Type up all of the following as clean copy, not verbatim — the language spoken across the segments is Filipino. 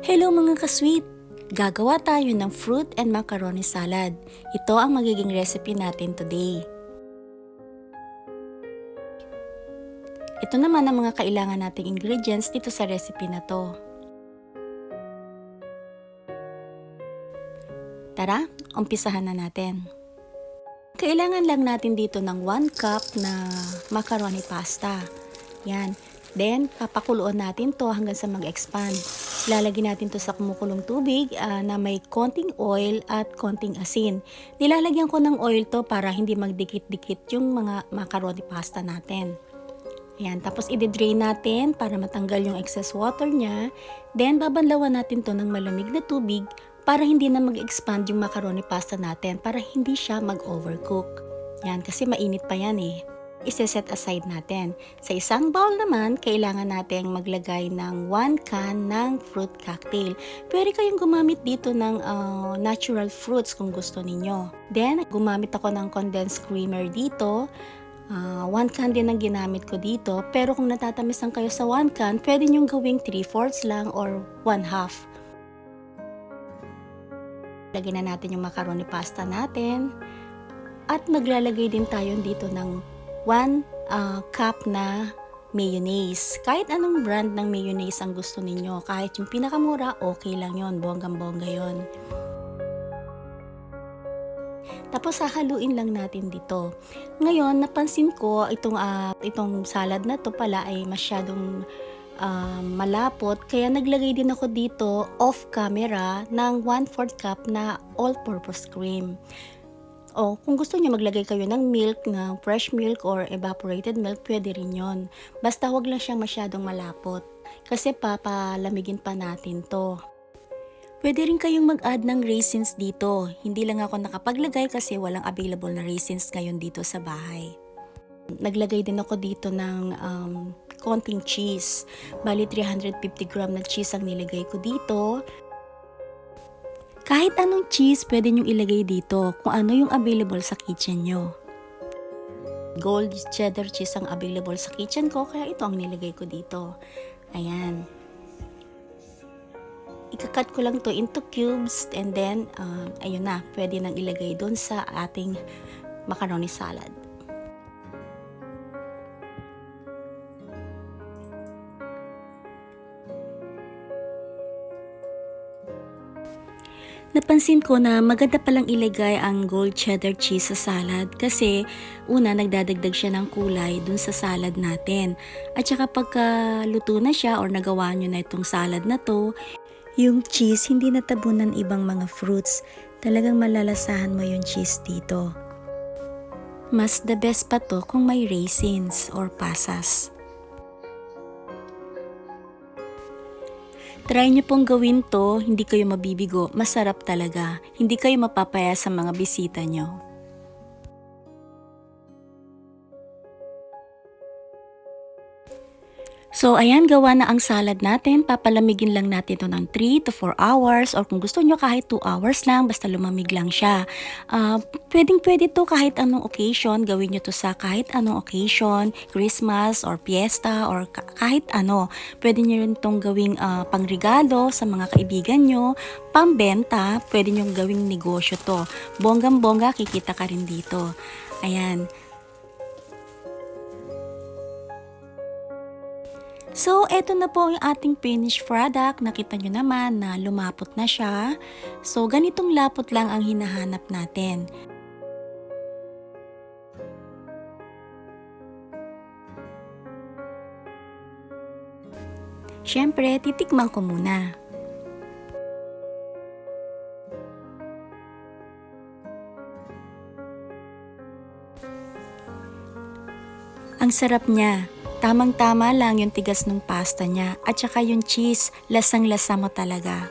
Hello mga ka-sweet! Gagawa tayo ng fruit and macaroni salad. Ito ang magiging recipe natin today. Ito naman ang mga kailangan nating ingredients dito sa recipe na to. Tara, umpisahan na natin. Kailangan lang natin dito ng 1 cup na macaroni pasta. Yan. Then, papakuluan natin to hanggang sa mag-expand. Lalagyan natin to sa kumukulong tubig na may konting oil at konting asin. Nilalagyan ko ng oil to para hindi magdikit-dikit yung mga macaroni pasta natin. Ayan, tapos i-drain natin para matanggal yung excess water niya. Then, babanlawan natin to ng malamig na tubig para hindi na mag-expand yung macaroni pasta natin, para hindi siya mag-overcook. Yan, kasi mainit pa yan eh. Ise-set aside natin. Sa isang bowl naman, kailangan natin maglagay ng 1 can ng fruit cocktail. Pwede kayong gumamit dito ng natural fruits kung gusto ninyo. Then, gumamit ako ng condensed creamer dito. 1 can din ang ginamit ko dito. Pero kung natatamisan kayo sa 1 can, pwede nyong gawing 3/4 lang or 1/2. Lagyan na natin yung macaroni pasta natin. At maglalagay din tayo dito ng 1 cup na mayonnaise. Kahit anong brand ng mayonnaise ang gusto ninyo. Kahit yung pinakamura, okay lang yon, bonggang-bongga yon. Tapos hahaluin lang natin dito. Ngayon, napansin ko itong salad na to pala ay masyadong malapot. Kaya naglagay din ako dito off camera ng 1/4 cup na all-purpose cream. O, kung gusto niyo maglagay kayo ng milk, ng fresh milk or evaporated milk, pwede rin yon. Basta wag lang siyang masyadong malapot. Kasi papalamigin pa natin to. Pwede rin kayong mag-add ng raisins dito. Hindi lang ako nakapaglagay kasi walang available na raisins ngayon dito sa bahay. Naglagay din ako dito ng konting cheese. Bali 350 gram na cheese ang nilagay ko dito. Kahit anong cheese pwede nyong ilagay dito kung ano yung available sa kitchen nyo. Gold cheddar cheese ang available sa kitchen ko kaya ito ang nilagay ko dito. Ayan. Ikakat ko lang to into cubes and then ayun na, pwede nang ilagay doon sa ating macaroni salad. Napansin ko na maganda palang ilagay ang gold cheddar cheese sa salad kasi una nagdadagdag siya ng kulay dun sa salad natin. At saka pagka luto na siya or nagawa nyo na itong salad na to, yung cheese hindi natabunan ibang mga fruits. Talagang malalasahan mo yung cheese dito. Mas the best pa to kung may raisins or pasas. Try nyo pong gawin to, hindi kayo mabibigo, masarap talaga. Hindi kayo mapapaya sa mga bisita nyo. So ayan, gawa na ang salad natin. Papalamigin lang natin ito ng 3 to 4 hours or kung gusto nyo kahit 2 hours lang, basta lumamig lang siya. Pwede to kahit anong occasion, gawin nyo to sa kahit anong occasion, Christmas or fiesta or kahit ano. Pwede nyo rin itong gawing pangregalo sa mga kaibigan nyo, pambenta, pwede nyo gawing negosyo to. Bonggang-bongga, kikita ka rin dito. Ayan. So, eto na po yung ating finished product. Nakita nyo naman na lumapot na siya. So, ganitong lapot lang ang hinahanap natin. Siyempre, titikman ko muna. Ang sarap niya. Tamang-tama lang yung tigas ng pasta niya at saka yung cheese, lasang-lasa mo talaga.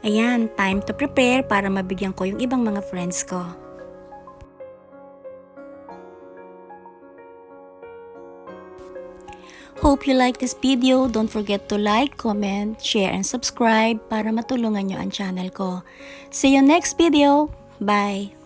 Ayan, time to prepare para mabigyan ko yung ibang mga friends ko. Hope you like this video. Don't forget to like, comment, share, and subscribe para matulungan nyo ang channel ko. See you next video. Bye!